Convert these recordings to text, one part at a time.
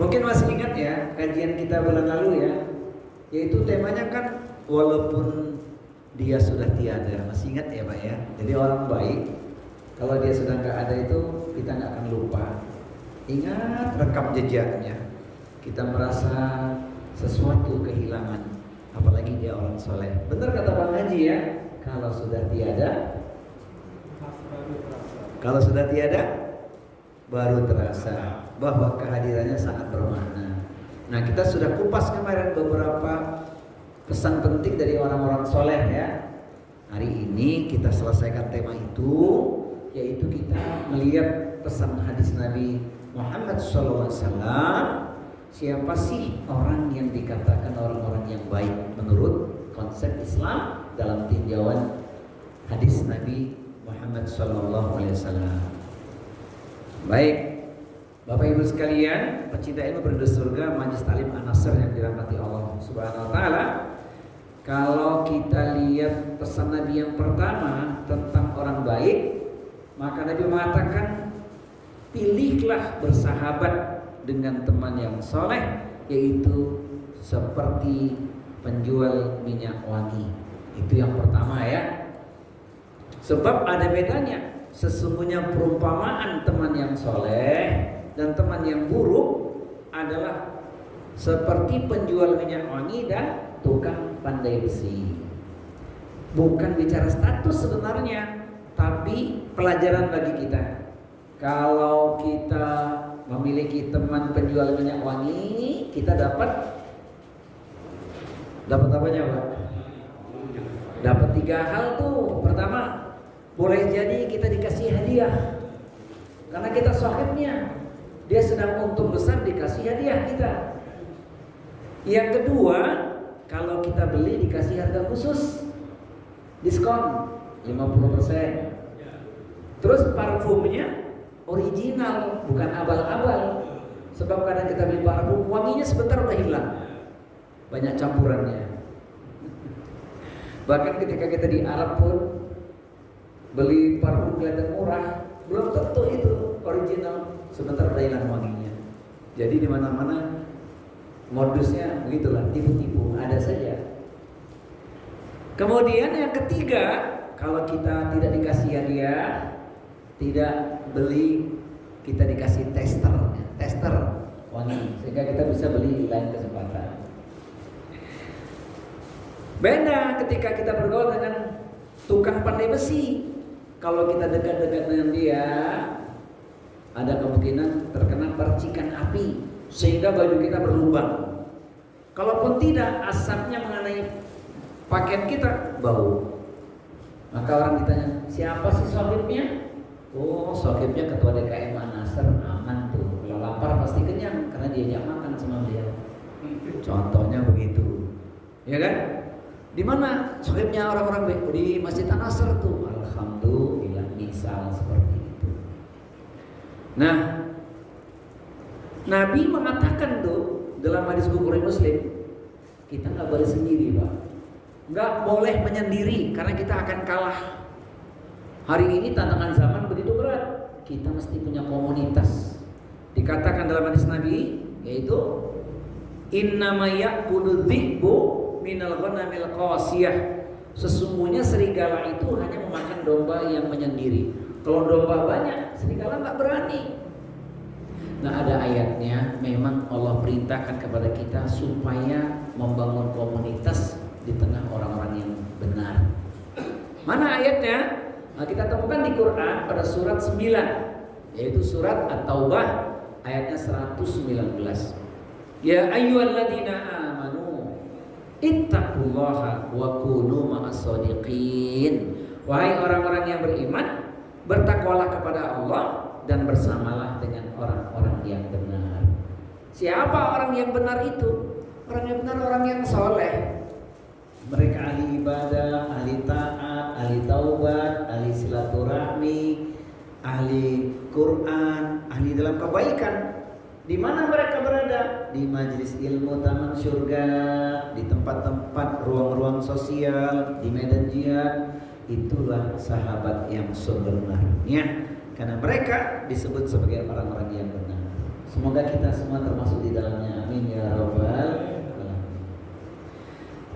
Mungkin masih ingat ya kajian kita bulan lalu ya, yaitu temanya kan walaupun dia sudah tiada. Masih ingat ya Pak ya? Jadi orang baik kalau dia sudah nggak ada itu kita nggak akan lupa. Ingat, rekam jejaknya. Kita merasa sesuatu kehilangan, apalagi dia orang soleh. Benar kata Bang Haji ya, kalau sudah tiada baru terasa bahwa kehadirannya sangat bermakna. Nah, kita sudah kupas kemarin beberapa pesan penting dari orang-orang soleh ya. Hari ini kita selesaikan tema itu, yaitu kita melihat pesan hadis Nabi Muhammad SAW. Siapa sih orang yang dikatakan orang-orang yang baik menurut konsep Islam dalam tinjauan hadis Nabi Muhammad SAW. Baik, Bapak Ibu sekalian, pecinta ilmu penduduk surga, Majelis Taklim An-Nasr yang dirahmati Allah Subhanahu wa taala. Kalau kita lihat pesan Nabi yang pertama tentang orang baik, maka Nabi mengatakan, pilihlah bersahabat dengan teman yang soleh, yaitu seperti penjual minyak wangi. Itu yang pertama ya. Sebab ada bedanya. Sesungguhnya perumpamaan teman yang soleh dan teman yang buruk adalah seperti penjual minyak wangi dan tukang pandai besi. Bukan bicara status sebenarnya, tapi pelajaran bagi kita. Kalau kita memiliki teman penjual minyak wangi, kita dapat apanya Pak? Dapat 3 hal tuh. Pertama, boleh jadi kita dikasih hadiah karena kita sahibnya. Dia sedang untung besar, dikasih hadiah kita. Yang kedua, kalau kita beli dikasih harga khusus, diskon 50%. Terus parfumnya original, bukan abal-abal. Sebab kadang kita beli parfum, wanginya sebentar udah hilang, banyak campurannya. Bahkan ketika kita di Arab pun beli parfum kelihatan murah, belum tentu itu original, sebentar udah hilang wanginya. Jadi di mana-mana modusnya begitulah, tipu-tipu, ada saja. Kemudian yang ketiga, kalau kita tidak dikasih hadiah, tidak beli, kita dikasih tester wangi, sehingga kita bisa beli di lain kesempatan. Beda ketika kita bergaul dengan tukang pandai besi. Kalau kita dekat-dekat dengan dia, ada kemungkinan terkena percikan api sehingga baju kita berlubang. Kalaupun tidak, asapnya mengenai pakaian kita bau. Maka orang ditanya, siapa sih sohibnya? Oh, sohibnya ketua DKM An-Nasr, aman tuh. Kalau lapar pasti kenyang karena diajak makan sama dia. Contohnya begitu, ya kan? Di mana sohibnya orang-orang baik? Di Masjid An-Nasr tuh. Alhamdulillah, misal seperti itu. Nah, Nabi mengatakan tuh dalam hadis Bukhari Muslim, kita nggak boleh sendiri Pak, nggak boleh menyendiri karena kita akan kalah. Hari ini tantangan zaman begitu berat, kita mesti punya komunitas. Dikatakan dalam hadis Nabi, yaitu innama ya'kulu dhi'bu minal ghanamil qasiyah. Sesungguhnya serigala itu hanya memakan domba yang menyendiri. Kalau domba banyak, serigala nggak berani. Nah, ada ayatnya, memang Allah perintahkan kepada kita supaya membangun komunitas di tengah orang-orang yang benar. Mana ayatnya? Nah, kita temukan di Quran pada surat 9, yaitu surat At-Taubah ayatnya 119. Ya ayyuhalladzina amanu ittaqullaha wa kunu ma'as-shadiqin. Wahai orang-orang yang beriman, bertakwalah kepada Allah dan bersamalah dengan orang-orang yang benar. Siapa orang yang benar itu? Orang yang benar, orang yang soleh. Mereka ahli ibadah, ahli taat, ahli taubat, ahli silaturahmi, ahli Quran, ahli dalam kebaikan. Di mana mereka berada? Di majelis ilmu taman surga, di tempat-tempat ruang-ruang sosial, di medan jihad. Itulah sahabat yang sebenarnya, karena mereka disebut sebagai orang-orang yang benar. Semoga kita semua termasuk di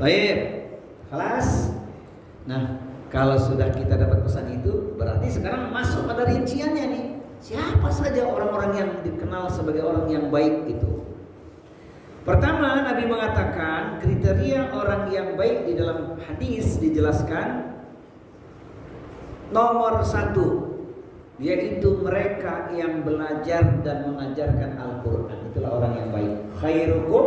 Baik, kelas. Nah, kalau sudah kita dapat pesan itu, berarti sekarang masuk pada rinciannya nih. Siapa saja orang-orang yang dikenal sebagai orang yang baik itu? Pertama, Nabi mengatakan kriteria orang yang baik di dalam hadis dijelaskan. Nomor 1, yaitu mereka yang belajar dan mengajarkan Al-Quran. Itulah orang yang baik. Khairukum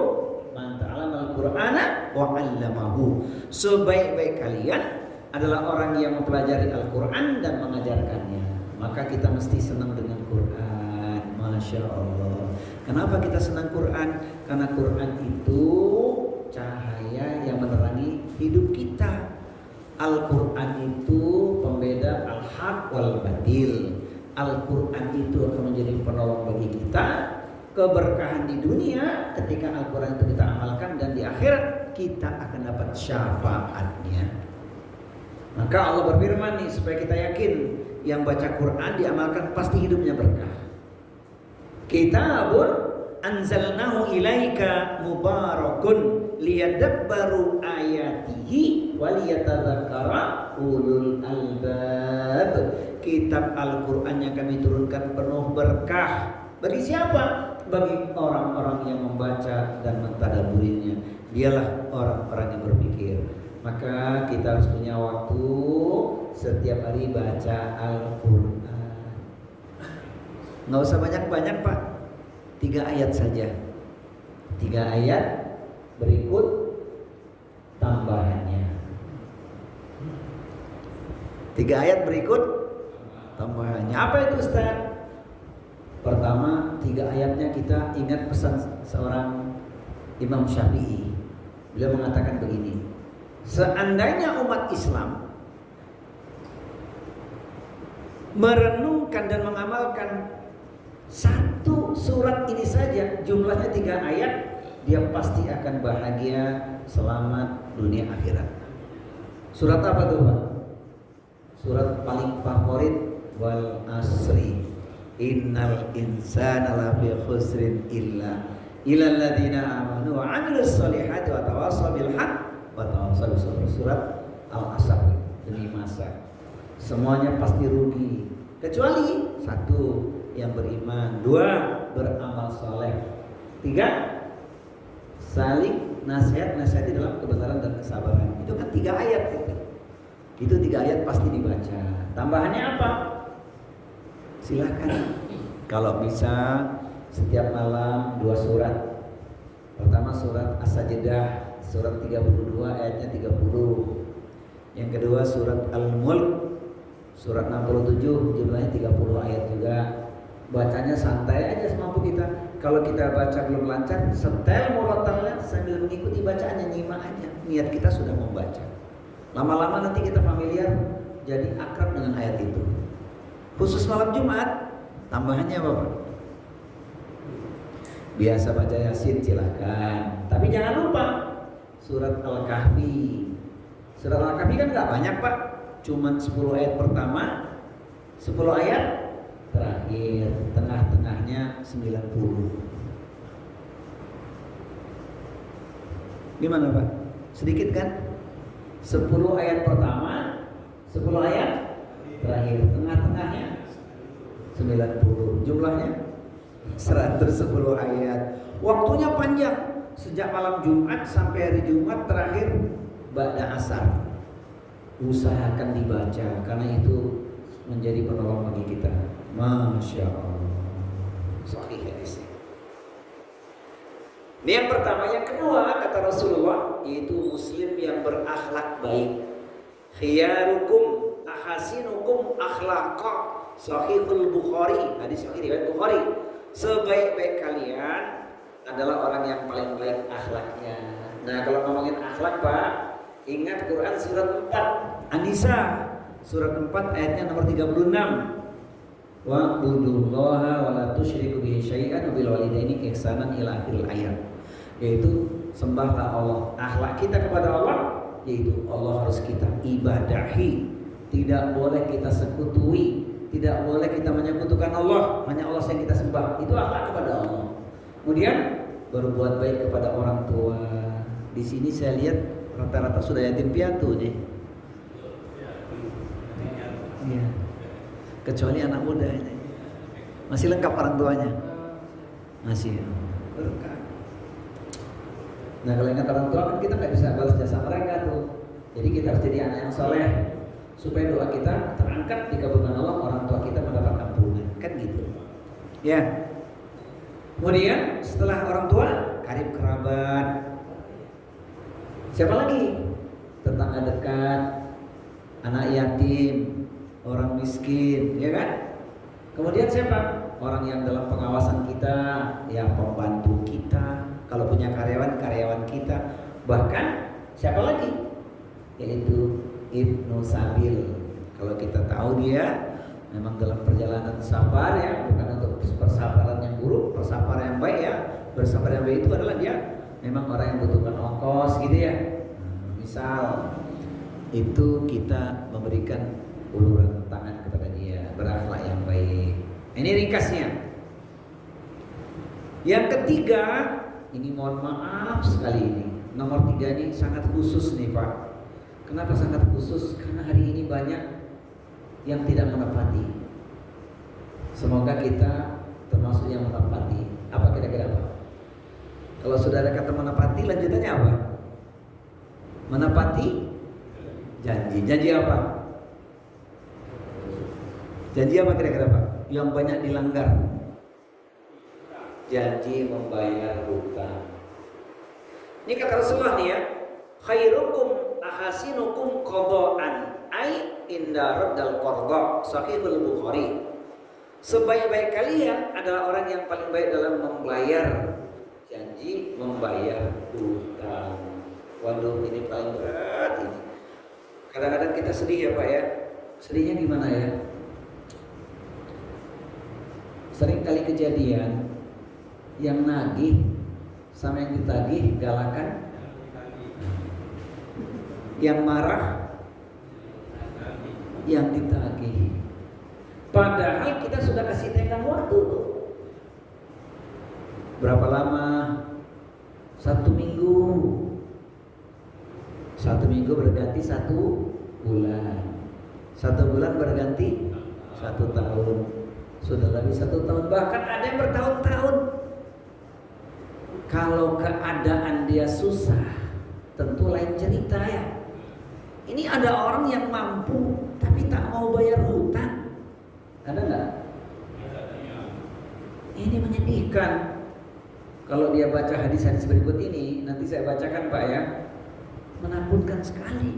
man ta'allama al-Qur'ana wa 'allamahu. Sebaik-baik kalian adalah orang yang mempelajari Al-Quran dan mengajarkannya. Maka kita mesti senang dengan Quran. Masya Allah. Kenapa kita senang Quran? Karena Quran itu cahaya yang menerangi hidup kita. Al-Quran itu pembeda al-haq wal batil. Al-Quran itu akan menjadi penolong bagi kita, keberkahan di dunia ketika Al-Quran itu kita amalkan, dan di akhirat kita akan dapat syafaatnya. Maka Allah berfirman nih supaya kita yakin, yang baca Quran diamalkan pasti hidupnya berkah. Kitabun anzalnahu ilaika mubarakun liyadabbaru ayatihi waliyatadzakkara ulul albab. Kitab Al-Quran yang kami turunkan penuh berkah. Bagi siapa? Bagi orang-orang yang membaca dan mentadabburinya. Dialah orang-orang yang berpikir. Maka kita harus punya waktu setiap hari baca Al-Quran. Nggak usah banyak-banyak Pak, 3 ayat saja. 3 ayat berikut tambahannya. 3 ayat berikut tambahannya. Apa itu Ustaz? Pertama, 3 ayatnya kita ingat pesan seorang Imam Syafi'i. Beliau mengatakan begini, seandainya umat Islam merenungkan dan mengamalkan 1 surat ini saja, jumlahnya 3 ayat, dia pasti akan bahagia, selamat dunia akhirat. Surat apa tuh Pak? Surat paling favorit, wal asri innal insana lafi khusrin illa illal ladzina amanu wa 'amilus sholihati wa tawassaw bil haqq wa tawassaw bis sabr. Surat Al-Asr, demi masa semuanya pasti rugi kecuali 1, yang beriman, 2, beramal soleh, 3, saling nasihati dalam kebenaran dan kesabaran. Itu kan 3 ayat itu 3 ayat pasti dibaca. Tambahannya apa? Silakan. Kalau bisa setiap malam 2 surat. Pertama surat As-Sajdah, surat 32 ayatnya 30. Yang kedua surat Al-Mulk, surat 67 jumlahnya 30 ayat juga. Bacanya santai aja semampu kita. Kalau kita baca belum lancar, setel murotalnya sambil mengikuti bacaannya, nyimak aja. Niat kita sudah membaca. Lama-lama nanti kita familiar, jadi akrab dengan ayat itu. Khusus malam Jumat, tambahannya apa Pak? Biasa baca Yasin silakan. Tapi jangan lupa surat Al-Kahfi. Surat Al-Kahfi kan nggak banyak Pak, cuman 10 ayat pertama, 10 ayat terakhir, tengah-tengahnya 90. Gimana Pak? Sedikit kan? 10 ayat pertama, 10 ayat terakhir, tengah-tengahnya 90. Jumlahnya 110 ayat. Waktunya panjang, sejak malam Jumat sampai hari Jumat terakhir ba'da asar. Usahakan dibaca karena itu menjadi penolong bagi kita. Masya Allah. Sahih hadisnya. Ini yang pertama. Yang kedua kata Rasulullah, yaitu muslim yang berakhlak baik. Khiyarukum ahasinukum akhlaqa. Sahihul Bukhari, hadis sahih riwayat Bukhari. Sebaik-baik kalian adalah orang yang paling baik akhlaknya. Nah, kalau ngomongin akhlak Pak, ingat Quran surat 4 An-Nisa, surat 4 ayatnya nomor 36. Wa'budullaha wa la tusyriku bihi syai'an wa bil walidaini ihsanan ila akhiril ayat. Yaitu sembahlah Allah. Akhlak kita kepada Allah yaitu Allah harus kita ibadahi. Tidak boleh kita sekutui, tidak boleh kita menyekutukan Allah. Hanya Allah yang kita sembah. Itu akhlak kepada Allah. Kemudian berbuat baik kepada orang tua. Di sini saya lihat rata-rata sudah yatim piatu nih. Iya. Kecuali anak muda ini. Masih lengkap orang tuanya. Masih. Berkah. Nah kalau ingat orang tua kan kita nggak bisa balas jasa mereka tuh. Jadi kita harus jadi anak yang soleh supaya doa kita terangkat dikabulkan Allah, orang tua kita mendapat ampunan. Kan gitu. Ya. Kemudian setelah orang tua, karib kerabat. Siapa lagi? Tetangga dekat, anak yatim, orang miskin, ya kan? Kemudian siapa? Orang yang dalam pengawasan kita, ya pembantu kita. Kalau punya karyawan, karyawan kita. Bahkan siapa lagi? Yaitu Ibnu Sabil. Kalau kita tahu dia memang dalam perjalanan sabar ya, bukan untuk persabaran yang buruk, persabaran yang baik ya. Bersabar yang baik itu adalah dia memang orang yang butuhkan ongkos gitu ya. Misal itu kita memberikan uluran tangan kepada dia, berakhlak yang baik. Ini ringkasnya. Yang ketiga, ini mohon maaf sekali ini. Nomor 3 ini sangat khusus nih Pak. Kenapa sangat khusus? Karena hari ini banyak yang tidak menepati. Semoga kita termasuk yang menepati. Apa kira-kira Pak? Kalau sudah ada kata menepati, lanjutannya apa? Menepati janji. Janji apa? Janji apa kira-kira Pak? Yang banyak dilanggar. Janji membayar hutang. Ini kata Rasulullah nih ya. Khairukum ahasinukum qada'an ai inda raddal qadha. Sahihul Bukhari. Sebaik-baik kalian adalah orang yang paling baik dalam membayar janji, membayar hutang. Waduh, ini paling berat ini. Kadang-kadang kita sedih ya Pak ya. Sedihnya gimana ya? Sering kali kejadian yang nagih sama yang ditagih galakan, yang marah yang ditagih. Padahal kita sudah kasih tenggang waktu tuh. Berapa lama? 1 minggu. 1 minggu berganti 1 bulan. 1 bulan berganti 1 tahun. Sudah lebih 1 tahun. Bahkan ada yang bertahun-tahun. Kalau keadaan dia susah, tentu lain cerita ya. Ini ada orang yang mampu tapi tak mau bayar hutang. Ada nggak? Ini menyedihkan. Kalau dia baca hadis-hadis berikut ini, nanti saya bacakan Pak ya, menakutkan sekali.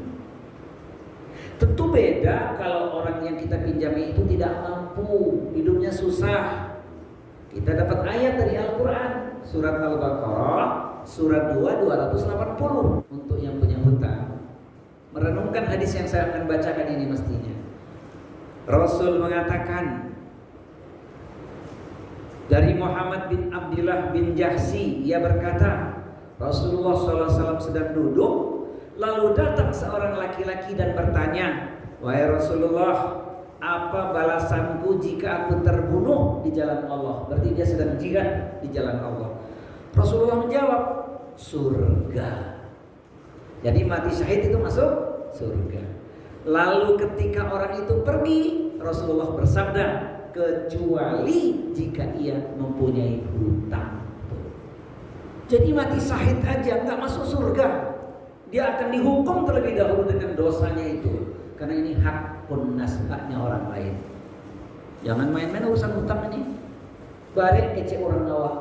Tentu beda kalau orang yang kita pinjami itu tidak mampu, hidupnya susah. Kita dapat ayat dari Al-Quran, surat Al-Baqarah, surat 2, 280 untuk yang punya hutang. Merenungkan hadis yang saya akan bacakan ini mestinya. Rasul mengatakan dari Muhammad bin Abdullah bin Jahsi, ia berkata, Rasulullah SAW sedang duduk, lalu datang seorang laki-laki dan bertanya, wahai Rasulullah, apa balasanku jika aku terbunuh di jalan Allah? Berarti dia sedang jihad di jalan Allah. Rasulullah menjawab, surga. Jadi mati syahid itu masuk surga. Lalu ketika orang itu pergi, Rasulullah bersabda, kecuali jika ia mempunyai hutang. Jadi mati syahid aja nggak masuk surga. Dia akan dihukum terlebih dahulu dengan dosanya itu. Karena ini hak nas, haknya orang lain. Jangan main-main urusan hutang ini. Barek kece orang awak.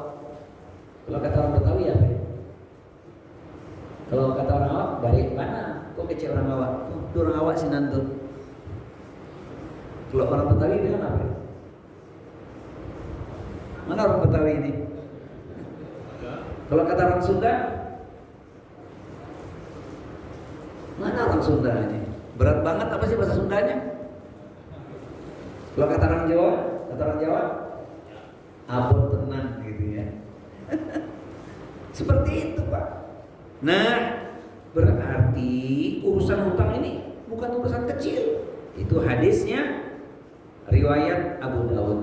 Kalau kata orang Betawi ya, kalau kata orang awak, barek mana? Kok kece orang awak? Tuh orang awak sih nanti. Kalau orang Betawi bilang apa? Mana orang Betawi ini? Kalau kata orang Sunda, mana orang Sunda ini? Berat banget apa sih bahasa Sundanya? Kalau kata orang Jawa, abot tenang gitu ya. Seperti itu Pak. Nah, berarti urusan hutang ini bukan urusan kecil. Itu hadisnya riwayat Abu Daud.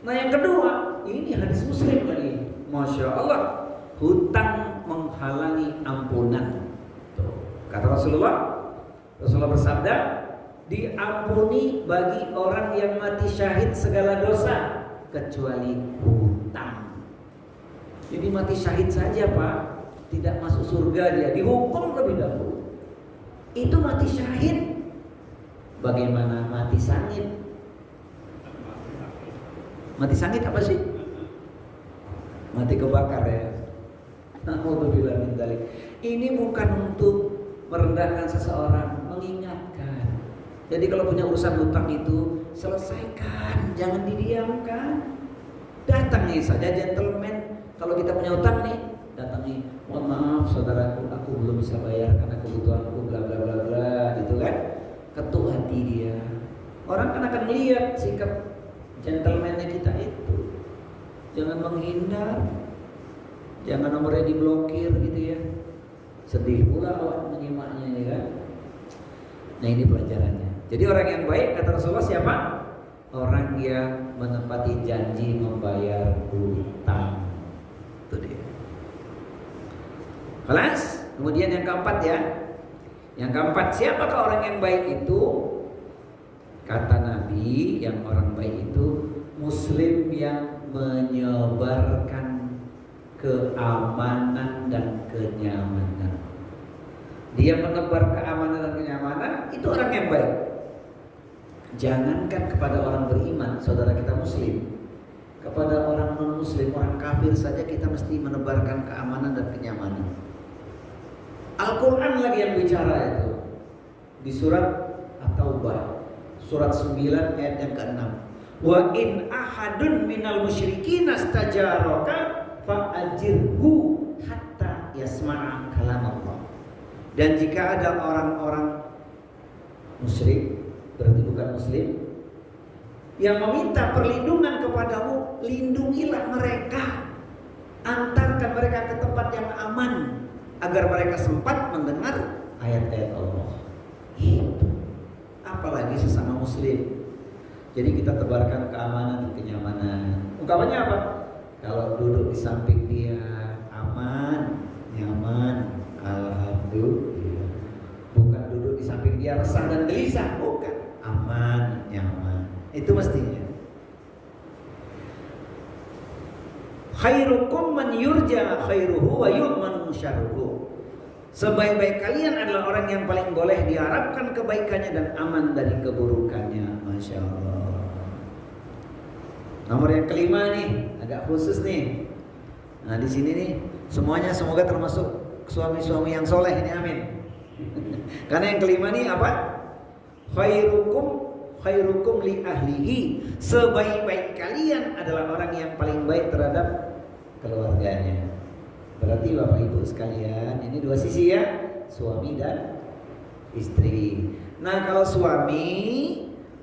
Nah yang kedua, ini hadis Muslim lagi. Masya Allah, hutang menghalangi ampunan. Tuh. Rasulullah bersabda, diampuni bagi orang yang mati syahid segala dosa kecuali hutang. Jadi mati syahid saja Pak, tidak masuk surga dia, dihukum lebih dahulu. Itu mati syahid. Bagaimana mati sangit? Mati sangit apa sih? Mati kebakar ya. Alhamdulillah min dzalik. Ini bukan untuk merendahkan seseorang, mengingatkan. Jadi kalau punya urusan hutang itu selesaikan, jangan didiamkan. Datangi saja gentleman. Kalau kita punya hutang nih, datangi. Mohon maaf saudaraku, aku belum bisa bayar karena kebutuhanku bla bla bla bla, gitu kan? Ketuk hati dia. Orang kan akan melihat sikap gentlemannya kita itu. Jangan menghindar, jangan nomornya diblokir gitu ya. Sedih pula awak menyimaknya ya kan. Nah ini pelajarannya. Jadi orang yang baik kata Rasulullah siapa? Orang yang menepati janji membayar hutang. Itu dia. Kelas. Kemudian yang keempat ya. Yang keempat, siapakah orang yang baik itu? Kata Nabi, yang orang baik itu Muslim yang menyebarkan keamanan dan kenyamanan. Dia menebar keamanan dan kenyamanan, itu orang yang baik. Jangankan kepada orang beriman, saudara kita Muslim, kepada orang non-Muslim, orang kafir saja kita mesti menebarkan keamanan dan kenyamanan. Al-Quran lagi yang bicara itu di surat At-Taubah, surat 9 ayat yang ke-6. Wa in ahadun minal musyrikin astajaraka fa'ajirhu hatta yasma'a kalam Allah. Dan jika ada orang-orang musyrik, berarti bukan muslim, yang meminta perlindungan kepadamu, lindungilah mereka, antarkan mereka ke tempat yang aman agar mereka sempat mendengar ayat-ayat Allah. Itu apalagi sesama muslim. Jadi kita tebarkan keamanan dan kenyamanan. Ungkapannya apa? Kalau duduk di samping dia aman, nyaman, alhamdulillah. Bukan duduk di samping dia resah dan gelisah, bukan. Aman, nyaman. Itu mestinya. Khairukum man yurja khairuhu wa yu'manu syarruhu. Sebaik-baik kalian adalah orang yang paling boleh diharapkan kebaikannya dan aman dari keburukannya. Masya Allah. Nomor yang kelima nih, agak khusus nih. Nah di sini nih, semuanya semoga termasuk suami-suami yang soleh ini, amin. Karena yang kelima nih apa? Khairukum li ahlihi. Sebaik-baik kalian adalah orang yang paling baik terhadap keluarganya. Berarti Bapak Ibu sekalian, ini dua sisi ya, suami dan istri. Nah kalau suami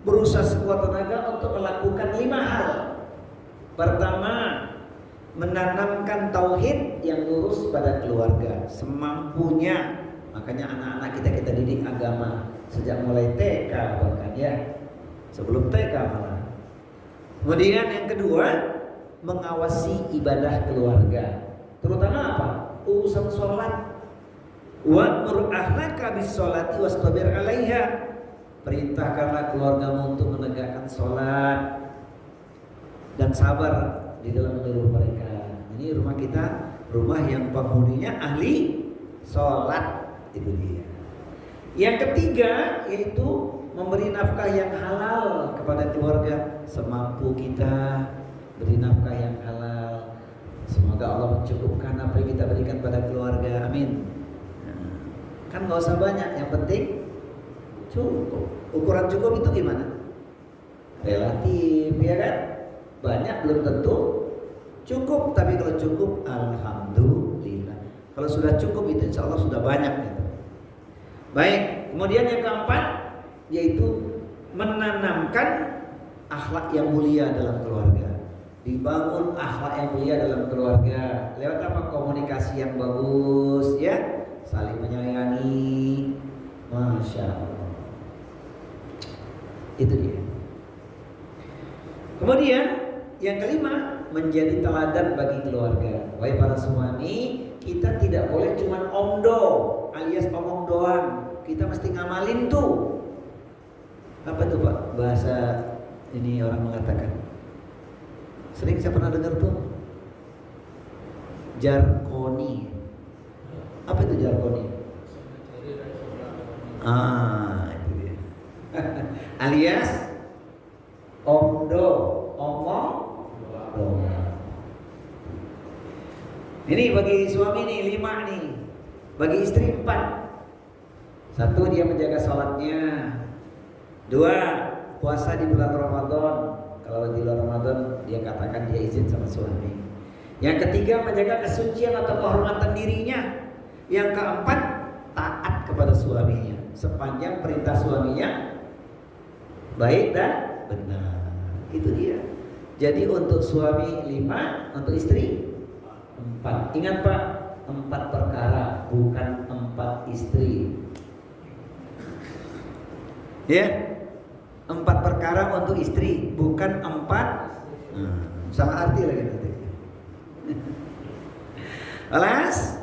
berusaha sekuat tenaga untuk melakukan 5 hal. Pertama, menanamkan tauhid yang lurus pada keluarga semampunya. Makanya anak-anak kita didik agama sejak mulai TK bahkan ya, sebelum TK malah. Kemudian yang kedua, mengawasi ibadah keluarga, terutama apa? Urusan sholat. Wa'mur ahlaka bis-sholati wastabir 'alaiha. Perintahkanlah keluargamu untuk menegakkan sholat dan sabar di dalam menyuruh mereka. Ini rumah kita, rumah yang penghuninya ahli sholat, itu dia. Yang ketiga yaitu memberi nafkah yang halal kepada keluarga semampu kita. Beri nafkah yang halal. Semoga Allah mencukupkan apa yang kita berikan pada keluarga, amin. Nah, kan gak usah banyak, yang penting cukup. Ukuran cukup itu gimana? Relatif, ya kan? Banyak belum tentu cukup, tapi kalau cukup alhamdulillah. Kalau sudah cukup itu insya Allah sudah banyak gitu. Baik, kemudian yang keempat yaitu menanamkan akhlak yang mulia dalam keluarga. Dibangun akhlak yang mulia dalam keluarga lewat apa? Komunikasi yang bagus ya, saling menyayangi. Masya Allah, itu dia. Kemudian yang kelima, menjadi teladan bagi keluarga. Wahai para suami, kita tidak boleh cuma omdo alias omong doang. Kita mesti ngamalin tuh. Apa tuh Pak? Bahasa ini orang mengatakan. Sering saya pernah dengar tuh. Jarkoni. Apa itu jarkoni? Itu dia. Alias omdo, omong doang. Ini bagi suami nih 5 nih, bagi istri 4. 1 dia menjaga sholatnya. 2 puasa di bulan Ramadan. Kalau di bulan Ramadan dia katakan dia izin sama suami. Yang ketiga menjaga kesucian atau kehormatan dirinya. Yang keempat taat kepada suaminya sepanjang perintah suaminya baik dan benar. Itu dia. Jadi untuk suami 5, untuk istri 4. Ingat Pak, 4 perkara, bukan 4 istri. Ya, 4 perkara untuk istri, bukan 4. Sama arti lagi nanti. Alas.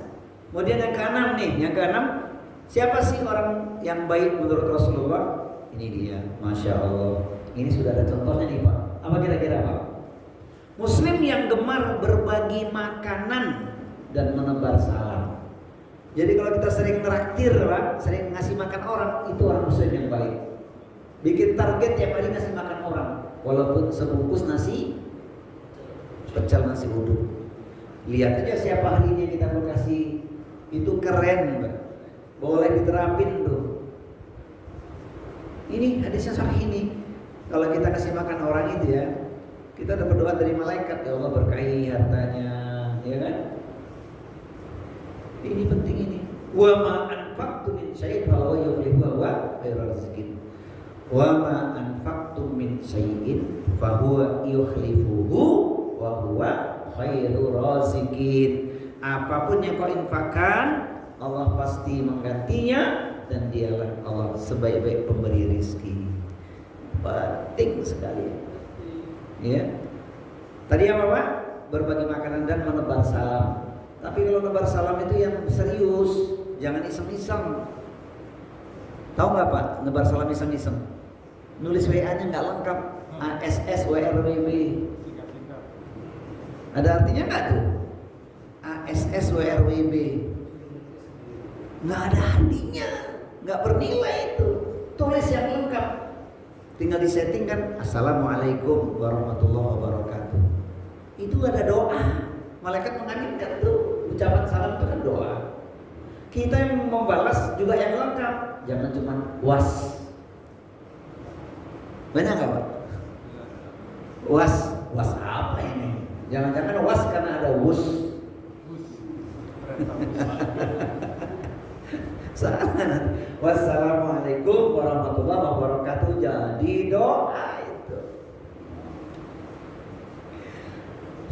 Kemudian yang ke-6 nih, yang ke-6, siapa sih orang yang baik menurut Rasulullah? Ini dia, Masya Allah. Ini sudah ada contohnya nih Pak. Apa kira-kira Pak? Muslim yang gemar berbagi makanan dan menebar salam. Jadi kalau kita sering traktir Pak, sering ngasih makan orang, itu orang Muslim yang baik. Bikin target tiap hari ngasih makan orang, walaupun sebungkus nasi pecel nasi uduk. Lihat aja siapa hari ini kita mau kasih, itu keren Pak. Boleh diterapin tuh. Ini hadisnya sahih ini. Kalau kita kasih makan orang itu ya, kita dapat doa dari malaikat, ya Allah berkahi hartanya, ya kan? Ini penting ini. Wa ma anfaqtum min syai'in fa huwa yukhlifu wa khairur raziqin. Wa ma anfaqtum min syai'in fa huwa yukhlifuhu wa huwa khairur raziqin. Apapun yang kau infakkan, Allah pasti menggantinya dan dialah Allah sebaik-baik pemberi rezeki. Penting sekali. Ya. Tadi apa Pak? Berbagi makanan dan menebar salam. Tapi kalau menebar salam itu yang serius, jangan iseng-iseng. Tahu nggak Pak? Nebar salam iseng-iseng. Nulis WA-nya nggak lengkap. ASS WRWB. Ada artinya nggak tuh? ASS WRWB. Nggak ada artinya, nggak bernilai itu. Tulis yang lengkap. Tinggal disetting kan, Assalamualaikum warahmatullahi wabarakatuh. Itu ada doa. Malaikat mengaminkan tuh. Ucapan salam itu kan doa. Kita yang membalas juga yang lengkap. Jangan cuma was. Banyak nggak Pak? Was, was apa ini? Jangan-jangan was karena ada wus. Salah. Wassalamualaikum warahmatullahi wabarakatuh. Jadi doa itu.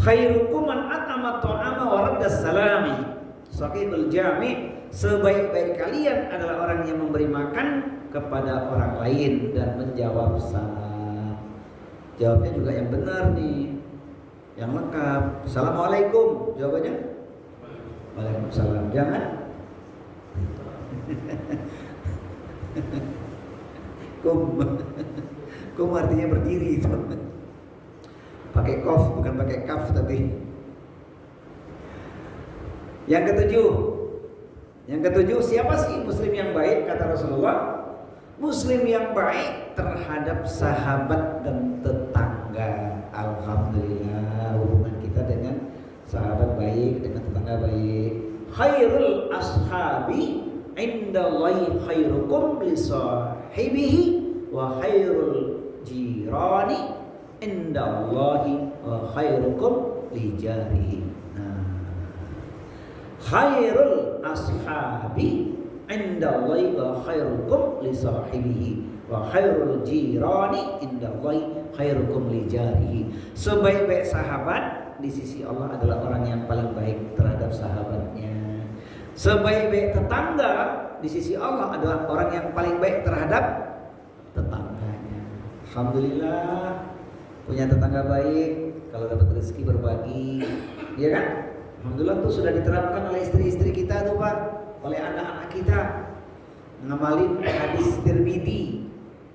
Khairukum man atama ta'ama wa radda salami. Sahihul Jami'. Sebaik-baik kalian adalah orang yang memberi makan kepada orang lain dan menjawab salam. Jawabnya juga yang benar nih, yang lengkap. Assalamualaikum. Jawabannya Waalaikumsalam. Jangan kum artinya berdiri itu. Pakai kof bukan pakai kaf tapi. Yang ketujuh, siapa sih muslim yang baik kata Rasulullah? Muslim yang baik terhadap sahabat dan tetangga. Alhamdulillah hubungan kita dengan sahabat baik, dengan tetangga baik. Khairul ashabi indallahi khairukum li sahibihi wa khairul jirani indallahi wa khairukum li jarihi. Khairul ashabi indallahi wa khairukum li sahibihi wa khairul jirani indallahi khairukum li jarihi. Sebaik-baik sahabat di sisi Allah adalah orang yang paling baik terhadap sahabatnya. Sebaik-baik tetangga di sisi Allah adalah orang yang paling baik terhadap tetangganya. Alhamdulillah punya tetangga baik. Kalau dapat rezeki berbagi, ya kan? Alhamdulillah tuh sudah diterapkan oleh istri-istri kita tuh Pak, oleh anak-anak kita. Ngamalin hadis Tirmidzi,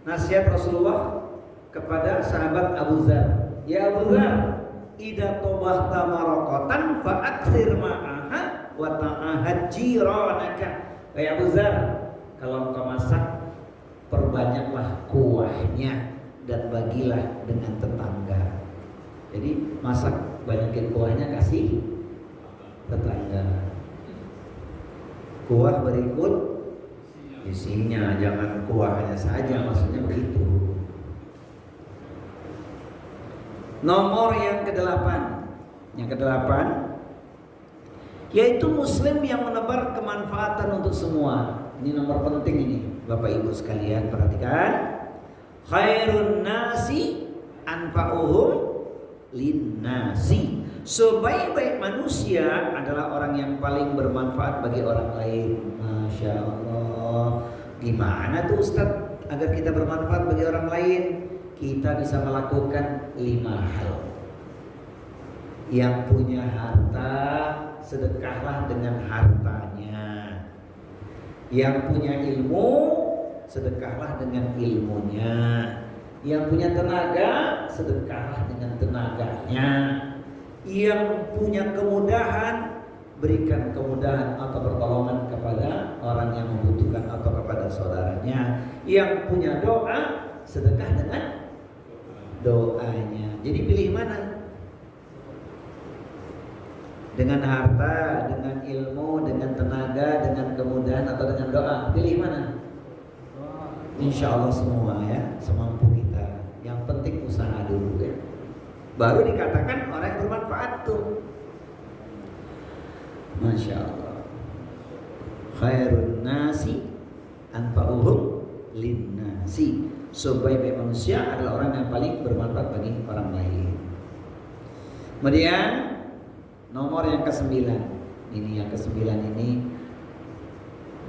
nasihat Rasulullah kepada sahabat Abu Dzar. Ya Abu Dzar, idza tabahta maraqatan fa aktsir ma'aha wa ta'ahad jiranaka. Ya Abu Dzar, kalau engkau masak perbanyaklah kuahnya dan bagilah dengan tetangga. Jadi masak banyakin kuahnya, kasih tetangga. Kuah berikut isinya, jangan kuahnya saja, maksudnya begitu. Nomor yang ke-8, yaitu muslim yang menebar kemanfaatan untuk semua. Ini nomor penting ini, Bapak Ibu sekalian, perhatikan. Khairun nasi anfa'uhum linnasi. Sebaik-baik manusia adalah orang yang paling bermanfaat bagi orang lain. Masya Allah. Gimana tuh Ustadz agar kita bermanfaat bagi orang lain? Kita bisa melakukan 5 hal. Yang punya harta, sedekahlah dengan hartanya. Yang punya ilmu, sedekahlah dengan ilmunya. Yang punya tenaga, sedekahlah dengan tenaganya. Yang punya kemudahan, berikan kemudahan atau pertolongan kepada orang yang membutuhkan atau kepada saudaranya. Yang punya doa, sedekah dengan doanya. Jadi pilih mana? Dengan harta, dengan ilmu, dengan tenaga, dengan kemudahan atau dengan doa? Pilih mana? Insya Allah semua ya, semampu kita. Yang penting usaha dulu ya. Baru dikatakan orang yang bermanfaat tuh. Masya Allah. Khairun nasi anfa'uhum linnasi. Sebaik-baik manusia adalah orang yang paling bermanfaat bagi orang lain. Kemudian nomor yang ke-9. Ini yang ke-9 ini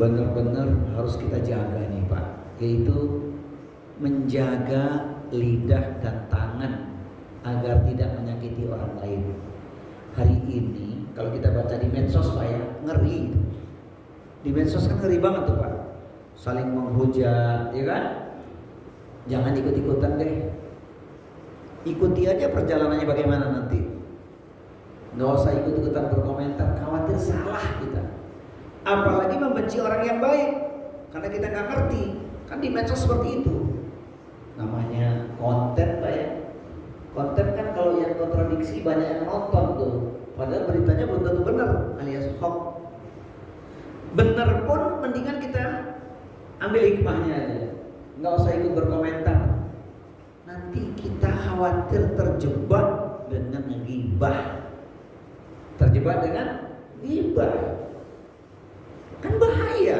benar-benar harus kita jaga nih Pak, yaitu menjaga lidah dan tangan agar tidak menyakiti orang lain. Hari ini kalau kita baca di medsos Pak ya, ngeri. Di medsos kan ngeri banget tuh Pak. Saling menghujat, ya kan? Jangan ikut-ikutan deh. Ikuti aja perjalanannya bagaimana nanti. Nggak usah ikut-ikutan berkomentar, khawatir salah kita. Apalagi membenci orang yang baik, karena kita nggak ngerti. Kan di medsos seperti itu. Namanya konten Pak ya. Konten kan kalau yang kontradiksi banyak yang nonton tuh. Padahal beritanya belum tentu benar, alias hoax. Benar pun mendingan kita ambil hikmahnya aja. Nggak usah ikut berkomentar. Nanti kita khawatir terjebak dengan ghibah. Terjebak dengan ghibah. Kan bahaya.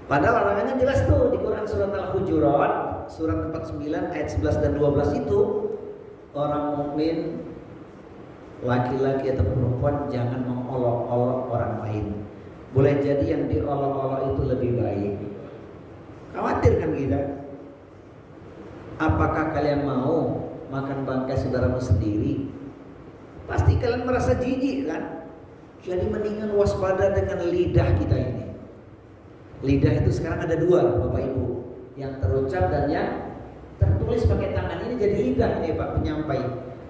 Padahal larangannya jelas tuh di Quran surat Al-Hujurat surat 49 ayat 11 dan 12 itu, orang mukmin laki-laki atau perempuan jangan mengolok-olok orang lain. Boleh jadi yang diolok-olok itu lebih baik. Khawatir kan kita? Apakah kalian mau makan bangkai saudaramu sendiri? Pasti kalian merasa jijik kan? Jadi mendingan waspada dengan lidah kita ini. Lidah itu sekarang ada 2 Bapak Ibu, yang terucap dan yang tertulis pakai tangan. Ini jadi lidah ini Pak,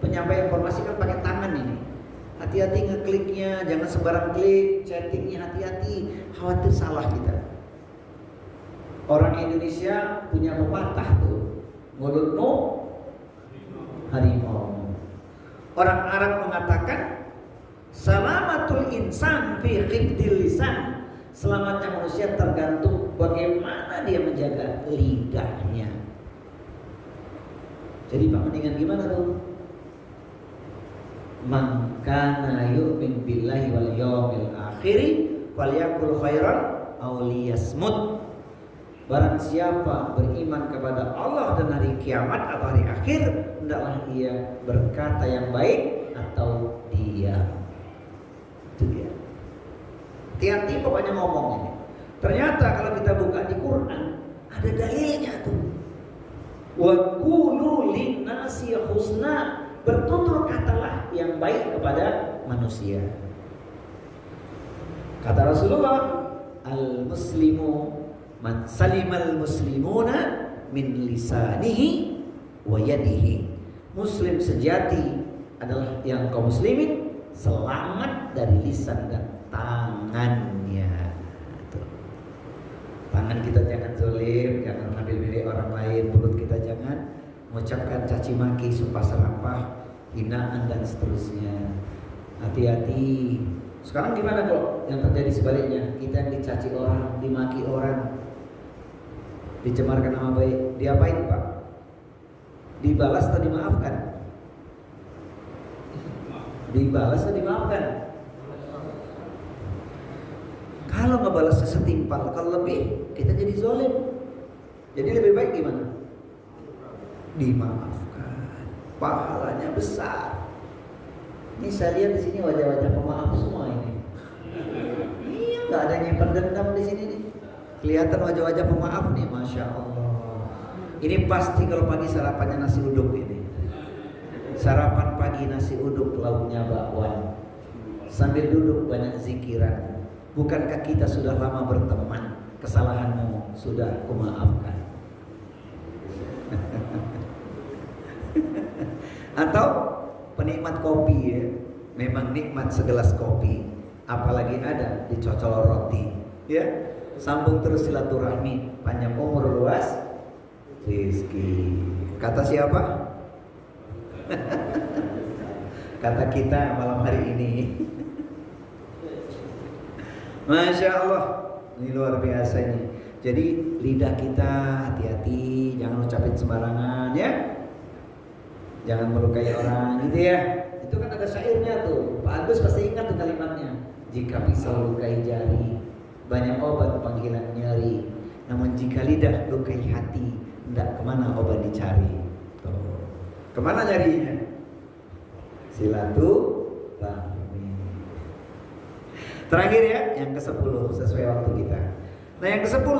penyampai informasi kan pakai tangan ini. Hati-hati ngekliknya, jangan sembarang klik. Chattingnya hati-hati, khawatir salah kita. Orang Indonesia punya pepatah tuh, mulutmu harimau. Orang Arab mengatakan salamatul insan fi hifdil lisan. Selamatnya manusia tergantung bagaimana dia menjaga lidahnya. Jadi Pak, mendingan gimana tuh? Man kana yu'min billahi wal yawmil akhir falyakul khairan aw liyasmut. Barang siapa beriman kepada Allah dan hari kiamat atau hari akhir, hendaklah ia berkata yang baik atau diam. Itu dia. Hati-hati pokoknya ngomong ini. Ternyata kalau kita buka di Quran ada dalilnya tuh. Wa qulu linnasi husna, bertutur katalah yang baik kepada manusia. Kata Rasulullah, al-muslimu man salimal muslimuna min lisanihi wa yadihi. Muslim sejati adalah yang kaum muslimin selamat dari lisan dan tangannya. Tuh. Tangan kita jangan zalim, jangan ambil milik orang lain, mulut kita jangan mengucapkan caci maki, sumpah serapah, hinaan dan seterusnya. Hati-hati. Sekarang gimana kok yang terjadi sebaliknya? Kita yang dicaci orang, dimaki orang, dicemarkan nama baik, diapain Pak? Dibalas atau dimaafkan? Dibalas atau dimaafkan? Kalau ngebalasnya setimpal, kalau lebih kita jadi zalim. Jadi lebih baik gimana? Dimaafkan. Pahalanya besar. Ini saya lihat di sini wajah-wajah pemaaf semua ini. Iya, nggak ada yang nyimpan dendam di sini nih. Kelihatan wajah-wajah pemaaf nih, masya Allah. Ini pasti kalau pagi sarapannya nasi uduk ini. Sarapan pagi nasi uduk, lauknya bakwan. Sambil duduk banyak zikiran. Bukankah kita sudah lama berteman? Kesalahanmu sudah kumaafkan. Atau penikmat kopi ya, memang nikmat segelas kopi, apalagi ada dicocol roti, ya, sambung terus silaturahmi, panjang umur luas rezeki. Kata siapa? Kata kita malam hari ini. Masya Allah, ini luar biasa ini. Jadi lidah kita hati-hati, jangan ucapin sembarangan ya. Jangan melukai orang gitu ya. Itu kan ada syairnya tuh. Pak Agus pasti ingat tuh kalimatnya. Jika pisau lukai jari, banyak obat panggilan nyeri. Namun jika lidah lukai hati, hendak kemana obat dicari. Tuh. Kemana nyarinya? Silaturahmi. Terakhir ya, yang ke-10 sesuai waktu kita. Nah yang ke-10,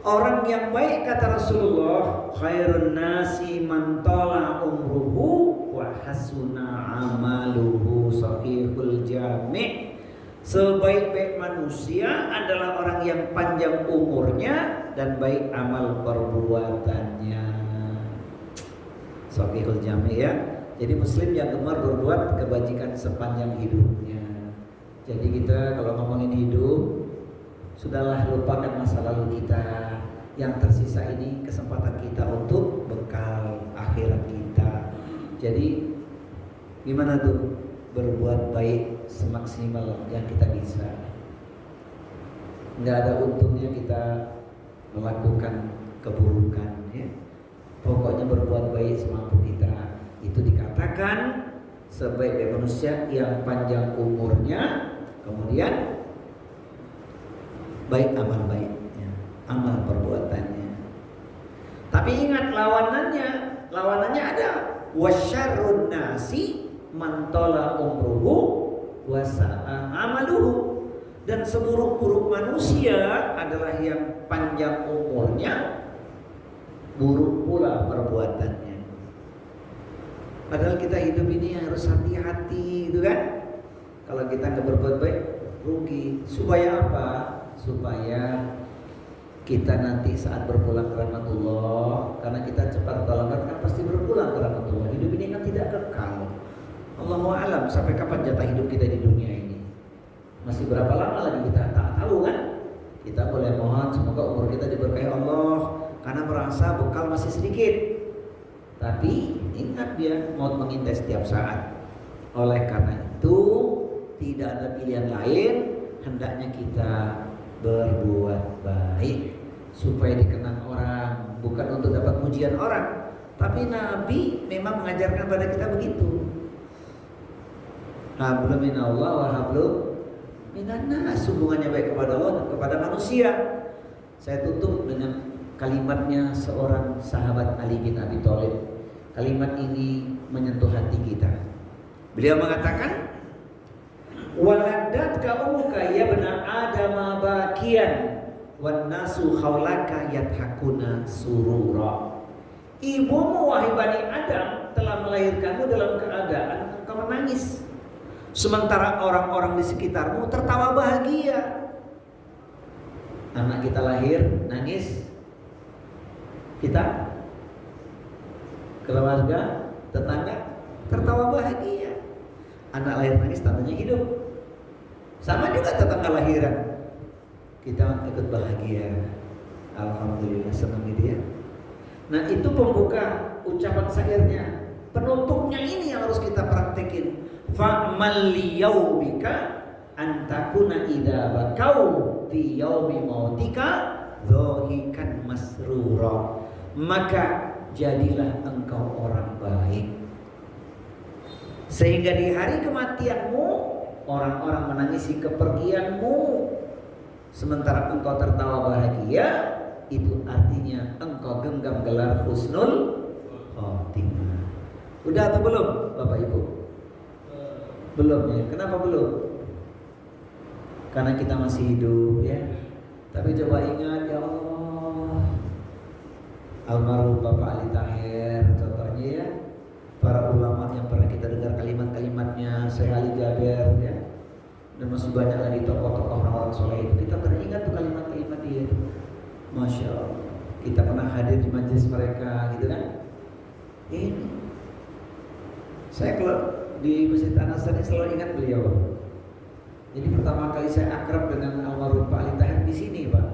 orang yang baik kata Rasulullah, khairun nasi man tala umruhu wa hasuna amaluhu, sahihul jami'. Sebaik-baik manusia adalah orang yang panjang umurnya dan baik amal perbuatannya. Sahihul jami' ya. Jadi muslim yang gemar berbuat kebajikan sepanjang hidupnya. Jadi kita kalau ngomongin hidup, sudahlah lupakan masa lalu kita. Yang tersisa ini kesempatan kita untuk bekal akhirat kita. Jadi gimana tuh berbuat baik semaksimal yang kita bisa. Nggak ada untungnya kita melakukan keburukan ya. Pokoknya berbuat baik semampu kita. Itu dikatakan sebaik-baik manusia yang panjang umurnya, kemudian baik amal baiknya, amal perbuatannya. Tapi ingat lawanannya ada. Wasyarrun nasi man tala umruhu wa sa'a amaluhu. Dan seburuk-buruk manusia adalah yang panjang umurnya, buruk pula perbuatannya. Padahal kita hidup ini harus hati-hati gitu kan. Kalau kita nggak berbuat baik, rugi. Supaya apa? Supaya kita nanti saat berpulang ke rahmatullah, karena kita cepat terlambat kan pasti berpulang ke rahmatullah. Hidup ini kan tidak kekal. Allahu a'lam sampai kapan jatah hidup kita di dunia ini. Masih berapa lama lagi kita tak tahu kan. Kita boleh mohon semoga umur kita diberkahi Allah, karena merasa bekal masih sedikit. Tapi ingat dia maut mengintai setiap saat. Oleh karena itu tidak ada pilihan lain, hendaknya kita berbuat baik supaya dikenang orang, bukan untuk dapat pujian orang. Tapi Nabi memang mengajarkan pada kita begitu. Hablum minallah wa hablum minannas, hubungannya baik kepada Allah dan kepada manusia. Saya tutup dengan kalimatnya seorang sahabat Ali bin Abi Thalib. Kalimat ini menyentuh hati kita. Beliau mengatakan, waladatka ummuka ya bna adama bakian wan nasu haulaka yadhakuna surura. Ibumu wahai Bani Adam telah melahirkanmu dalam keadaan engkau menangis. Sementara orang-orang di sekitarmu tertawa bahagia. Anak kita lahir, nangis. Kita, keluarga, tetangga, tertawa bahagia. Anak lahir nangis, tandanya hidup. Sama juga tetangga lahiran. Kita ikut bahagia. Alhamdulillah, senang gitu ya. Nah itu pembuka ucapan syairnya. Penutupnya ini yang harus kita praktekin. Fa'mal liyaumika antakuna idza bakau fi yaumi mautika dhahikan masrura. Maka jadilah engkau orang baik, sehingga di hari kematianmu orang-orang menangisi kepergianmu, sementara engkau tertawa bahagia. Itu artinya engkau genggam gelar husnul khotimah. Udah atau belum Bapak Ibu? Belum ya. Kenapa belum? Karena kita masih hidup ya. Tapi coba ingat ya Allah, almarhum Bapak Ali Tahir contohnya ya. Para ulama yang pernah kita dengar kalimat-kalimatnya, Syekh Ali Jaber ya. Dan masih banyak lagi tokoh-tokoh orang-orang soleh itu. Kita teringat tuh kalimat-kalimat dia itu. Masya Allah. Kita pernah hadir di majelis mereka gitu kan. Ini saya kalau di Masjid An-Nassr selalu ingat beliau. Jadi pertama kali saya akrab dengan almarhum Pak Ali Tahir di sini, Pak.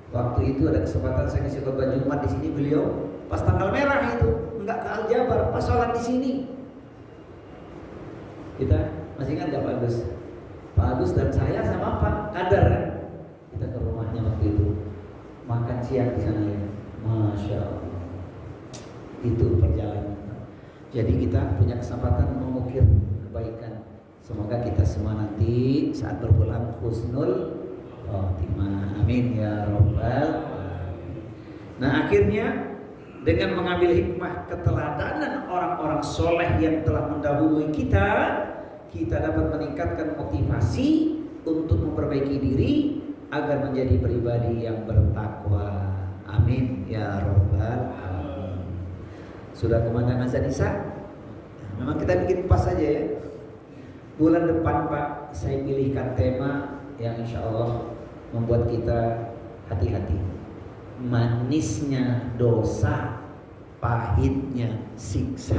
Waktu itu ada kesempatan saya ngisi khutbah Jumat di sini, beliau pas tanggal merah itu enggak ke Al-Jabar, pas sholat di sini. Kita masih ingat enggak Pak Agus? Pak Agus dan saya sama Pak Kadar kan? Kita ke rumahnya waktu itu, makan siang di sana ya. Masya Allah. Itu perjalanan. Jadi kita punya kesempatan mengukir kebaikan. Semoga kita semua nanti saat berpulang husnul khotimah. Amin ya rabbal alamin. Nah akhirnya dengan mengambil hikmah keteladanan orang-orang soleh yang telah mendahului kita, kita dapat meningkatkan motivasi untuk memperbaiki diri agar menjadi pribadi yang bertakwa. Amin ya rabbal alamin. Sudah kemandangan azan Isya? Memang kita bikin pas saja ya. Bulan depan Pak, saya pilihkan tema yang insya Allah membuat kita hati-hati. Manisnya dosa, pahitnya siksa.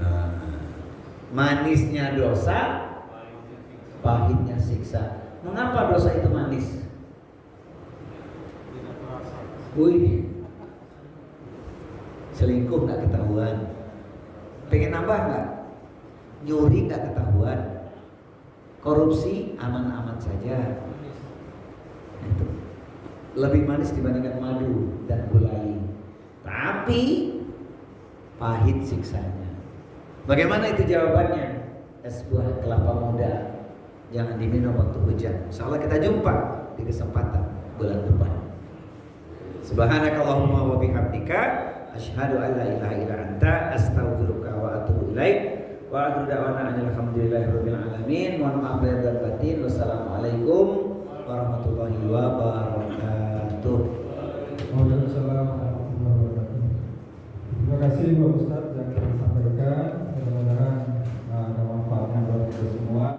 Nah, manisnya dosa, pahitnya siksa. Mengapa dosa itu manis? Wih, selingkuh nggak ketahuan, pengen nambah nggak? Nyuri nggak ketahuan, korupsi aman-aman saja. Itu lebih manis dibandingkan madu dan gulali, tapi pahit siksanya. Bagaimana itu jawabannya? Es buah kelapa muda jangan diminum waktu hujan. Insyaallah kita jumpa di kesempatan bulan depan. Subhanakallahumma wa bihamdika asyhadu an la ilaha illa anta astaghfiruka wa atubu ilaik. Wa akhiru da'wana alhamdulillahirabbil alamin. Mohon maaf lahir dan batin. Wassalamualaikum warahmatullahi wabarakatuh.